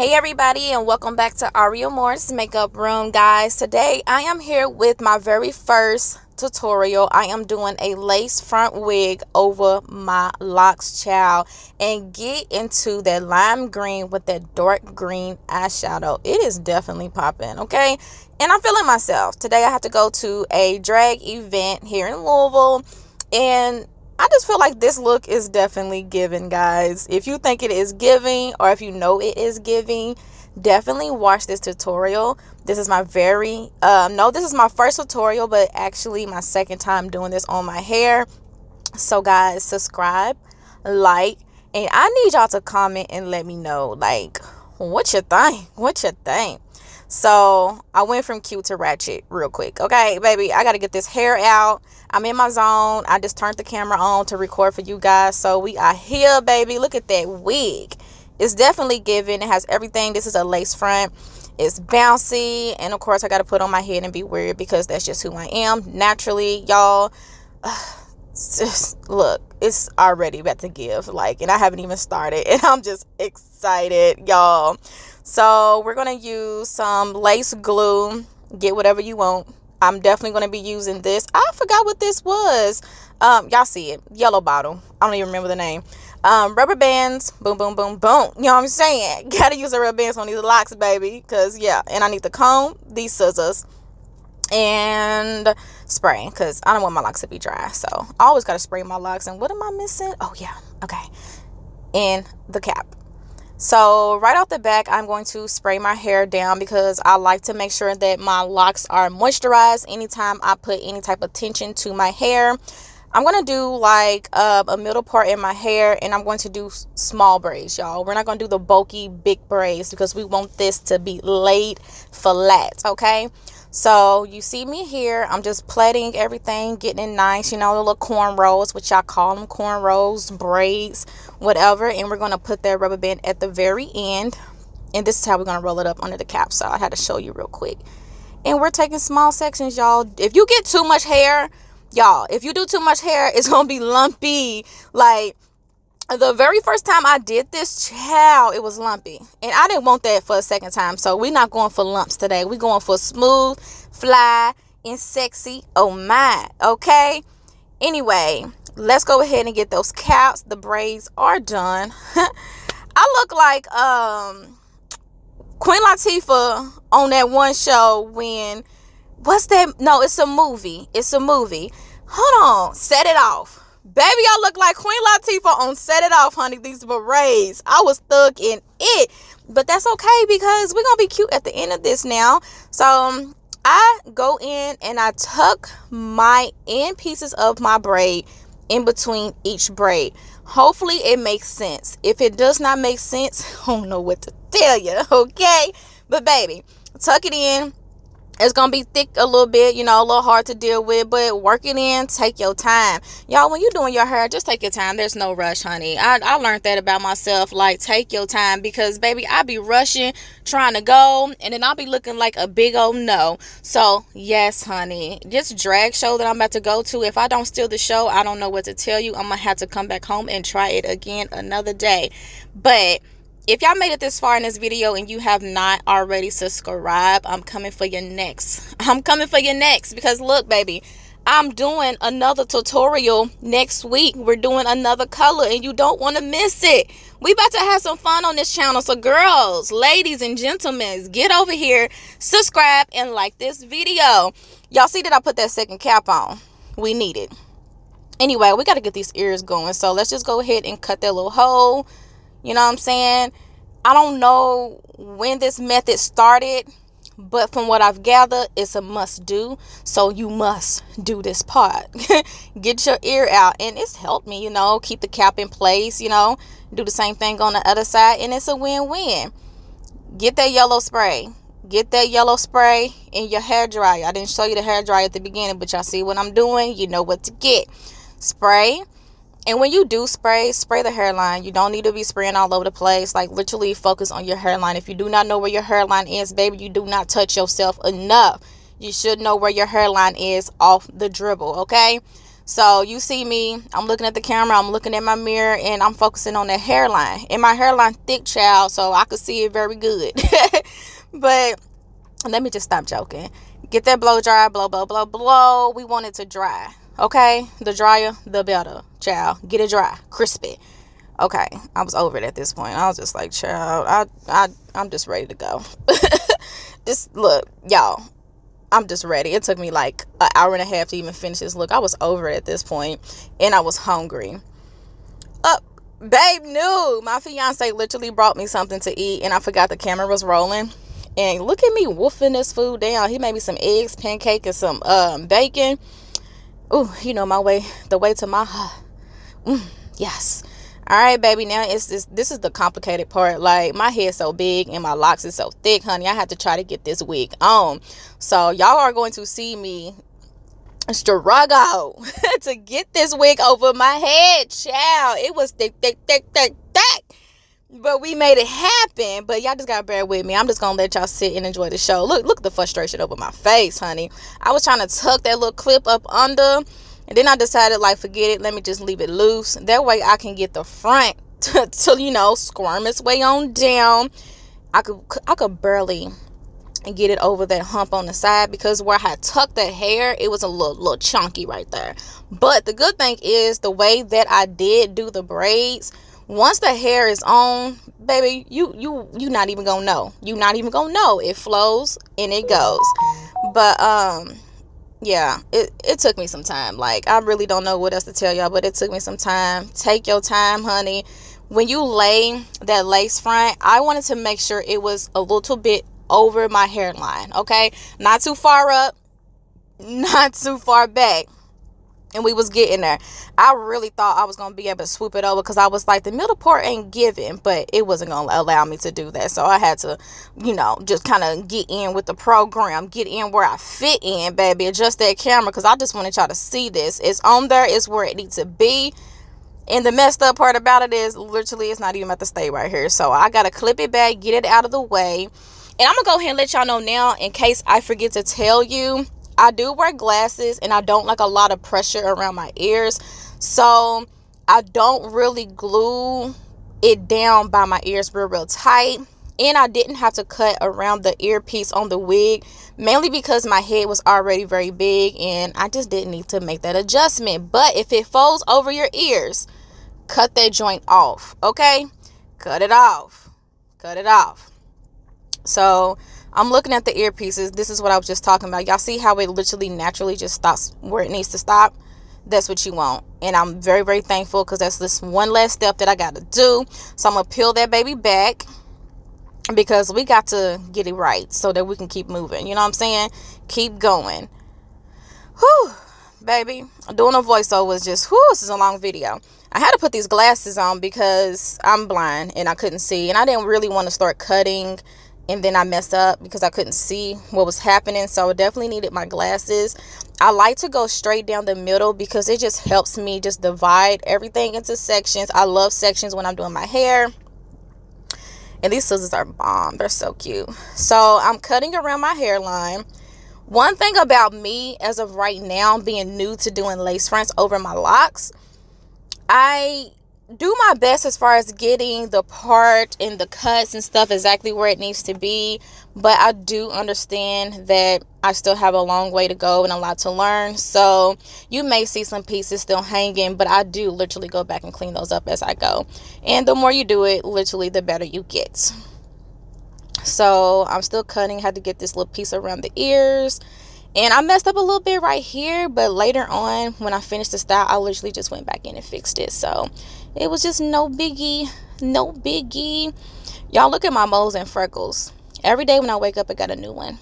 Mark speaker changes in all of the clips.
Speaker 1: Hey everybody, and welcome back to Amore's makeup room. Guys, today I am here with my very first tutorial. I am doing a lace front wig over my locks, child, and get into that lime green with that dark green eyeshadow. It is definitely popping, okay? And I'm feeling myself. Today I have to go to a drag event here in Louisville, and I just feel like this look is definitely giving, guys. If you think it is giving, or if you know it is giving, definitely watch this tutorial. This is my this is my first tutorial, but actually my second time doing this on my hair. So guys, subscribe, like, and I need y'all to comment and let me know, like, what you think. So I went from cute to ratchet real quick. Okay, baby, I got to get this hair out. I'm in my zone. I just turned the camera on to record for you guys. So we are here, baby. Look at that wig. It's definitely giving. It has everything. This is a lace front. It's bouncy. And of course, I got to put on my head and be weird because that's just who I am. Naturally, y'all. Look, it's already about to give. And I haven't even started. And I'm just excited, y'all. So we're going to use some lace glue. Get whatever you want. I'm definitely going to be using this. I forgot what this was. Y'all see it. Yellow bottle. I don't even remember the name. Rubber bands. Boom, boom, boom, boom. You know what I'm saying? Gotta use the rubber bands on these locks, baby. Because, yeah. And I need the comb, these scissors, and spray. Because I don't want my locks to be dry. So I always got to spray my locks. And what am I missing? Oh, yeah. Okay. And the cap. So right off the back, I'm going to spray my hair down because I like to make sure that my locks are moisturized anytime I put any type of tension to my hair. I'm going to do like a middle part in my hair, and I'm going to do small braids, y'all. We're not going to do the bulky big braids because we want this to be laid flat, okay? So you see me here. I'm just plaiting everything, getting it nice, you know, the little cornrows, which y'all call them cornrows, braids, whatever. And we're going to put that rubber band at the very end. And this is how we're going to roll it up under the cap. So I had to show you real quick. And we're taking small sections, y'all. If you get too much hair, y'all, if you do too much hair, it's going to be lumpy. Like, the very first time I did this, child, it was lumpy. And I didn't want that for a second time. So we're not going for lumps today. We're going for smooth, fly, and sexy. Oh, my. Okay? Anyway, let's go ahead and get those caps. The braids are done. I look like Queen Latifah on that one show when... What's that? No, it's a movie. Hold on. Set It Off. Baby, I look like Queen Latifah on Set It Off, honey. These berets. I was stuck in it. But that's okay because we're going to be cute at the end of this now. So I go in and I tuck my end pieces of my braid in between each braid. Hopefully it makes sense. If it does not make sense, I don't know what to tell you, okay? But baby, tuck it in. It's going to be thick a little bit, you know, a little hard to deal with, but work it in, take your time. Y'all, when you're doing your hair, just take your time. There's no rush, honey. I learned that about myself, like, take your time because, baby, I be rushing, trying to go, and then I'll be looking like a big old no. So, yes, honey, this drag show that I'm about to go to, if I don't steal the show, I don't know what to tell you. I'm going to have to come back home and try it again another day. But... if y'all made it this far in this video and you have not already subscribed, I'm coming for your next. Because look, baby, I'm doing another tutorial next week. We're doing another color and you don't want to miss it. We about to have some fun on this channel. So girls, ladies, and gentlemen, get over here, subscribe, and like this video. Y'all see that I put that second cap on? We need it. Anyway, we got to get these ears going. So let's just go ahead and cut that little hole. You know what I'm saying? I don't know when this method started, but from what I've gathered, it's a must do. So you must do this part. Get your ear out. And it's helped me, you know, keep the cap in place, you know, do the same thing on the other side. And it's a win-win. Get that yellow spray. Get that yellow spray in your hair dryer. I didn't show you the hair dryer at the beginning, but y'all see what I'm doing. You know what to get. Spray. And when you do spray the hairline. You don't need to be spraying all over the place. Like, literally focus on your hairline. If you do not know where your hairline is, baby, you do not touch yourself enough. You should know where your hairline is off the dribble, okay? So you see me, I'm looking at the camera, I'm looking at my mirror, and I'm focusing on that hairline. And my hairline thick, child, so I could see it very good. But let me just stop joking. Get that blow dry, blow, blow, blow, blow. We want it to dry. Okay? The drier, the better, child. Get it dry, crispy. Okay, I was over it at this point. I was just like, child, I'm just ready to go. Just look, y'all. I'm just ready. It took me like an hour and a half to even finish this look. I was over it at this point, and I was hungry. Babe knew. My fiance literally brought me something to eat, and I forgot the camera was rolling. And look at me wolfing this food down. He made me some eggs, pancake, and some bacon. Ooh, you know the way to my yes. All right, baby. Now this is the complicated part. Like, my head's so big and my locks is so thick, honey. I had to try to get this wig on. So y'all are going to see me struggle to get this wig over my head, child. It was thick. But we made it happen. But y'all just gotta bear with me. I'm just gonna let y'all sit and enjoy the show. Look at the frustration over my face, honey. I was trying to tuck that little clip up under. And then I decided, like, forget it. Let me just leave it loose. That way I can get the front to squirm its way on down. I could barely get it over that hump on the side, because where I had tucked that hair, it was a little chunky right there. But the good thing is, the way that I did do the braids, once the hair is on, baby, you not even gonna know. You not even gonna know. It flows and it goes. But yeah, it took me some time. Like, I really don't know what else to tell y'all, but it took me some time. Take your time, honey. When you lay that lace front, I wanted to make sure it was a little bit over my hairline, okay? Not too far up, not too far back. And we was getting there. I really thought I was going to be able to swoop it over, because I was like, the middle part ain't giving, but it wasn't going to allow me to do that. So I had to, just kind of get in with the program, get in where I fit in, baby. Adjust that camera, because I just wanted y'all to see this. It's on there. It's where it needs to be. And the messed up part about it is, literally, it's not even about to stay right here. So I got to clip it back, get it out of the way. And I'm going to go ahead and let y'all know now, in case I forget to tell you, I do wear glasses, and I don't like a lot of pressure around my ears. So I don't really glue it down by my ears real tight. And I didn't have to cut around the earpiece on the wig, mainly because my head was already very big, and I just didn't need to make that adjustment. But if it folds over your ears, cut that joint off, okay? Cut it off. Cut it off. So I'm looking at the earpieces. This is what I was just talking about. Y'all see how it literally naturally just stops where it needs to stop? That's what you want. And I'm very, very thankful, because that's this one last step that I got to do. So I'm going to peel that baby back, because we got to get it right so that we can keep moving. You know what I'm saying? Keep going. Whew, baby. Doing a voiceover is just, this is a long video. I had to put these glasses on because I'm blind and I couldn't see. And I didn't really want to start cutting and then I messed up because I couldn't see what was happening. So I definitely needed my glasses. I like to go straight down the middle because it just helps me just divide everything into sections. I love sections when I'm doing my hair. And these scissors are bomb. They're so cute. So I'm cutting around my hairline. One thing about me as of right now, being new to doing lace fronts over my locks, I do my best as far as getting the part and the cuts and stuff exactly where it needs to be. But I do understand that I still have a long way to go and a lot to learn. So you may see some pieces still hanging, but I do literally go back and clean those up as I go. And the more you do it, literally the better you get. So I'm still cutting. Had to get this little piece around the ears. And I messed up a little bit right here, but later on when I finished the style, I literally just went back in and fixed it. So it was just no biggie, no biggie. Y'all look at my moles and freckles. Every day when I wake up, I got a new one.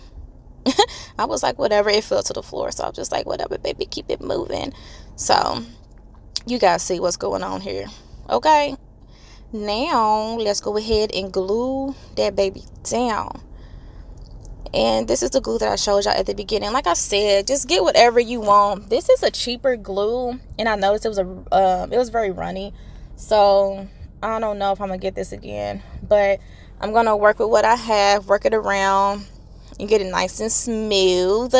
Speaker 1: I was like, whatever, it fell to the floor. So I was just like, whatever, baby, keep it moving. So you guys see what's going on here. Okay. Now let's go ahead and glue that baby down. And this is the glue that I showed y'all at the beginning. Like I said, just get whatever you want. This is a cheaper glue, and I noticed it was very runny. So I don't know if I'm gonna get this again, but I'm gonna work with what I have, work it around, and get it nice and smooth.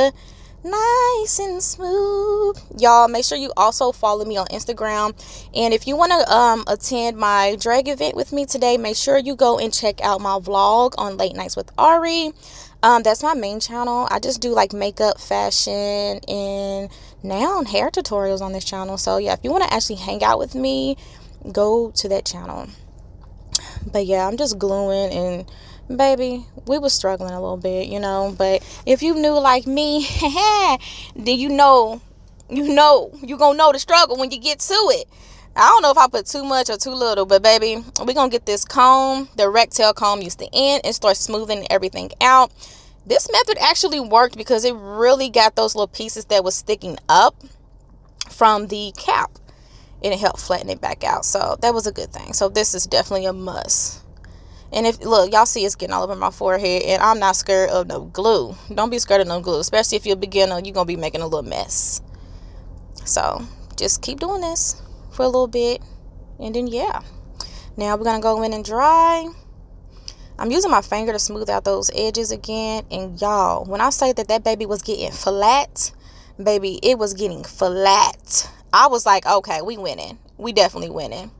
Speaker 1: nice and smooth. Y'all, make sure you also follow me on Instagram. And if you want to attend my drag event with me today, make sure you go and check out my vlog on Late Nights with Ari. That's my main channel. I just do like makeup, fashion, and now hair tutorials on this channel. So yeah, if you want to actually hang out with me, go to that channel. But yeah, I'm just gluing, and baby, we was struggling a little bit, you know. But if you knew like me, then you gonna know the struggle when you get to it. I don't know if I put too much or too little, but baby, we're gonna get this comb, the rectangle comb, used to end and start smoothing everything out. This method actually worked because it really got those little pieces that was sticking up from the cap, and it helped flatten it back out. So that was a good thing. So this is definitely a must. And if, look, y'all see it's getting all over my forehead, and I'm not scared of no glue. Don't be scared of no glue, especially if you're a beginner. You're gonna be making a little mess. So just keep doing this for a little bit, and then yeah, now we're gonna go in and dry. I'm using my finger to smooth out those edges again. And y'all, when I say that baby was getting flat, baby, it was getting flat. I was like, okay, we winning. We definitely winning.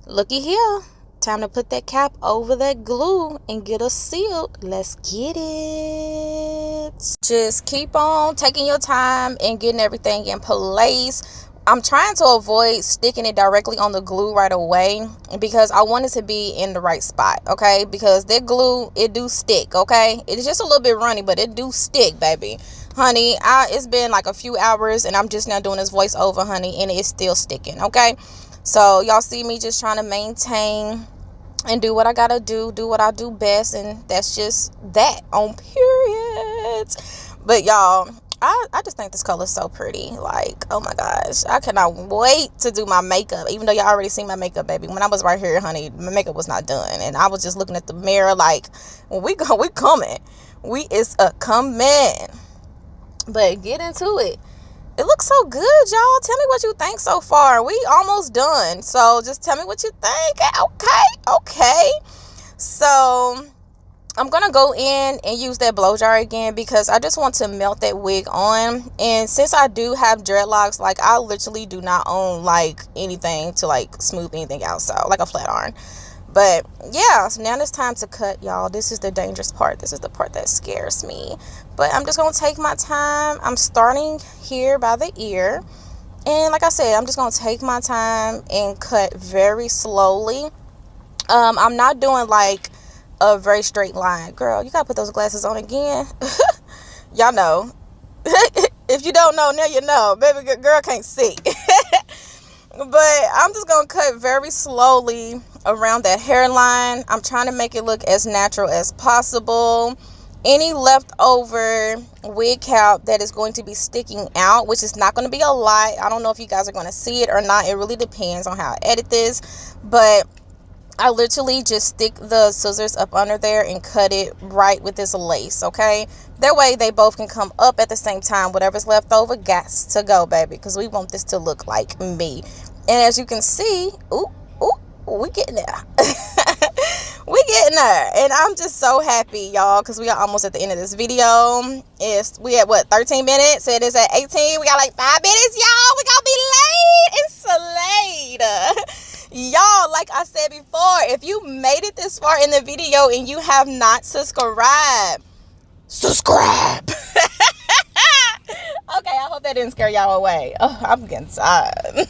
Speaker 1: Looky here. Time to put that cap over that glue and get us sealed. Let's get it. Just keep on taking your time and getting everything in place. I'm trying to avoid sticking it directly on the glue right away because I want it to be in the right spot, okay? Because that glue, it do stick, okay? It's just a little bit runny, but it do stick, baby. Honey, it's been like a few hours, and I'm just now doing this voiceover, honey, and it's still sticking, okay? So y'all see me just trying to maintain and do what I gotta do what I do best, and that's just that on periods. But y'all, I just think this color is so pretty. Like, oh my gosh, I cannot wait to do my makeup. Even though y'all already seen my makeup, baby. When I was right here, honey, my makeup was not done, and I was just looking at the mirror like, well, we coming. We is a coming. But get into it. It looks so good, y'all. Tell me what you think so far. We almost done. So just tell me what you think. Okay. So I'm going to go in and use that blow dryer again because I just want to melt that wig on. And since I do have dreadlocks, like I literally do not own like anything to like smooth anything out. So like a flat iron. But yeah, so now it's time to cut, y'all. This is the dangerous part. This is the part that scares me. But I'm just going to take my time. I'm starting here by the ear. And like I said, I'm just going to take my time and cut very slowly. I'm not doing like a very straight line. Girl, you got to put those glasses on again. Y'all know. If you don't know, now you know. Baby girl can't see. But I'm just going to cut very slowly around that hairline. I'm trying to make it look as natural as possible. Any leftover wig cap that is going to be sticking out, which is not going to be a lot. I don't know if you guys are going to see it or not. It really depends on how I edit this. But I literally just stick the scissors up under there and cut it right with this lace, okay? That way they both can come up at the same time. Whatever's left over, got to go, baby, because we want this to look like me. And as you can see, we getting there. We getting there. And I'm just so happy, y'all, because we are almost at the end of this video. We at what, 13 minutes? It is at 18. We got like 5 minutes, y'all. We gonna be late and slayed. Y'all, like I said before, if you made it this far in the video and you have not subscribed, subscribe. Okay, I hope that didn't scare y'all away. Oh, I'm getting tired.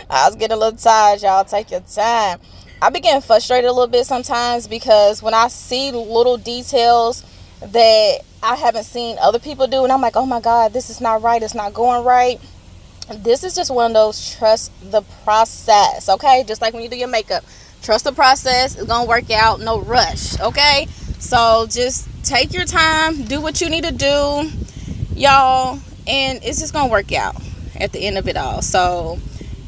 Speaker 1: I was getting a little tired, y'all. Take your time. I be getting frustrated a little bit sometimes because when I see little details that I haven't seen other people do, and I'm like, oh my God, this is not right. It's not going right. This is just one of those trust the process, okay? Just like when you do your makeup. Trust the process. It's going to work out. No rush, okay? So just take your time. Do what you need to do, y'all. And it's just going to work out at the end of it all. So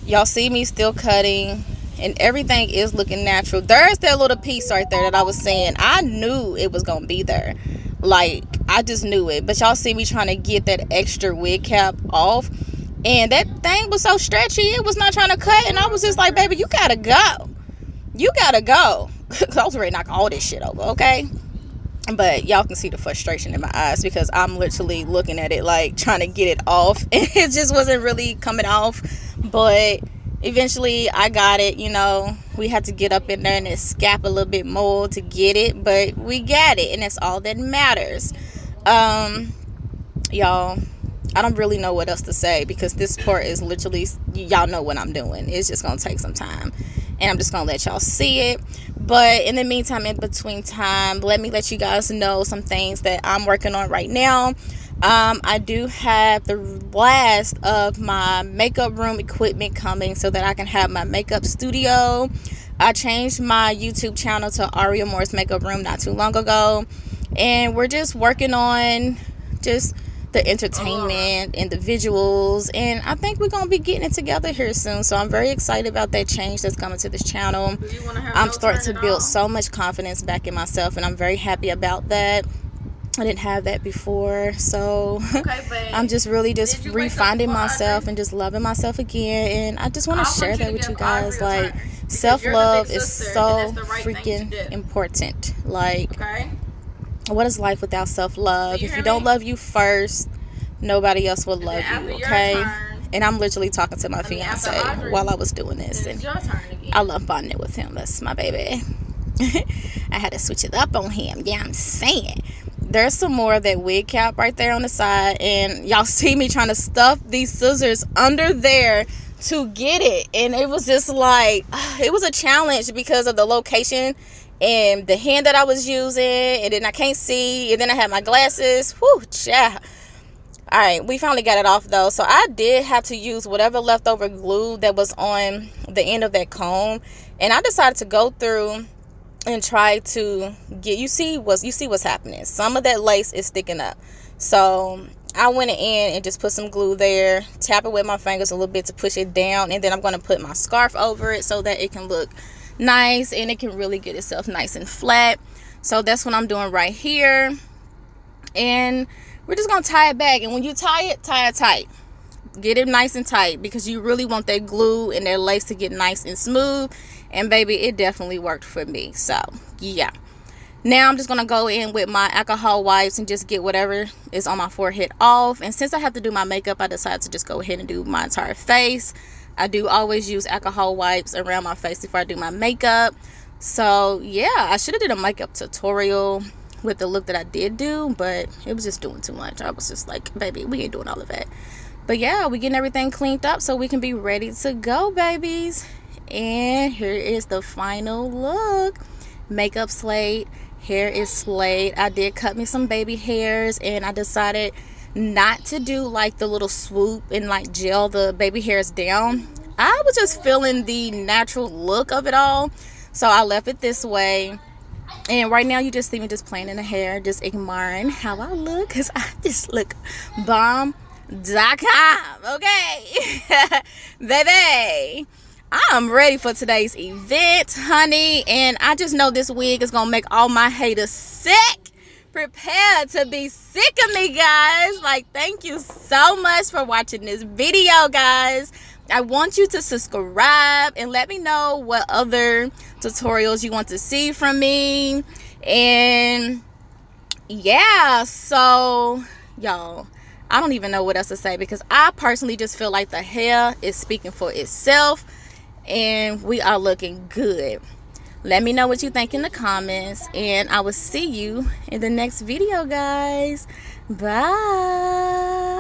Speaker 1: y'all see me still cutting. And everything is looking natural. There's that little piece right there that I was saying. I knew it was going to be there. Like, I just knew it. But y'all see me trying to get that extra wig cap off. And that thing was so stretchy. It was not trying to cut. And I was just like, baby, you got to go. You got to go. Because I was ready to knock all this shit over, okay? But y'all can see the frustration in my eyes because I'm literally looking at it like trying to get it off, and it just wasn't really coming off. But eventually I got it. You know, we had to get up in there and escape a little bit more to get it, but we got it, and that's all that matters. Y'all, I don't really know what else to say because this part is literally, y'all know what I'm doing. It's just gonna take some time, and I'm just gonna let y'all see it. But in the meantime, in between time, let me let you guys know some things that I'm working on right now. I do have the last of my makeup room equipment coming so that I can have my makeup studio. I changed my YouTube channel to Amore's Makeup Room not too long ago, and we're just working on just the entertainment and the visuals, and I think we're gonna be getting it together here soon. So I'm very excited about that change that's coming to this channel. I'm starting to build so much confidence back in myself, and I'm very happy about that. I didn't have that before, so I'm just really just refinding myself and just loving myself again. And I just want to share that with you guys. Like, self-love is so freaking important. Like, what is life without self-love? If you don't love you first, nobody else will love you, okay? And I'm literally talking to my fiance while I was doing this, and I love bonding with him. That's my baby. I had to switch it up on him. Yeah, I'm saying. There's some more of that wig cap right there on the side, and y'all see me trying to stuff these scissors under there to get it, and it was just like, it was a challenge because of the location and the hand that I was using, and then I can't see, and then I had my glasses. Whew, yeah. All right, we finally got it off though. So I did have to use whatever leftover glue that was on the end of that comb, and I decided to go through and try to get, you see what's happening. Some of that lace is sticking up, so I went in and just put some glue there, tap it with my fingers a little bit to push it down, and then I'm going to put my scarf over it so that it can look nice and it can really get itself nice and flat. So that's what I'm doing right here, and we're just gonna tie it back. And when you tie it tight, get it nice and tight, because you really want that glue and that lace to get nice and smooth. And baby, it definitely worked for me. So yeah, now I'm just gonna go in with my alcohol wipes and just get whatever is on my forehead off. And since I have to do my makeup, I decided to just go ahead and do my entire face. I do always use alcohol wipes around my face before I do my makeup. So yeah, I should have did a makeup tutorial with the look that I did do, but it was just doing too much. I was just like, baby, we ain't doing all of that. But yeah, we getting everything cleaned up so we can be ready to go, babies. And here is the final look. Makeup slayed, hair is slayed. I did cut me some baby hairs, and I decided not to do like the little swoop and like gel the baby hairs down. I was just feeling the natural look of it all, so I left it this way. And right now you just see me just playing in the hair, just admiring how I look, because I just look bomb.com. Okay. Baby, I'm ready for today's event, honey, and I just know this wig is gonna make all my haters sick. Prepare to be sick of me, guys. Like, thank you so much for watching this video, guys. I want you to subscribe and let me know what other tutorials you want to see from me. And yeah, so y'all, I don't even know what else to say, because I personally just feel like the hair is speaking for itself and we are looking good. Let me know what you think in the comments, and I will see you in the next video, guys. Bye.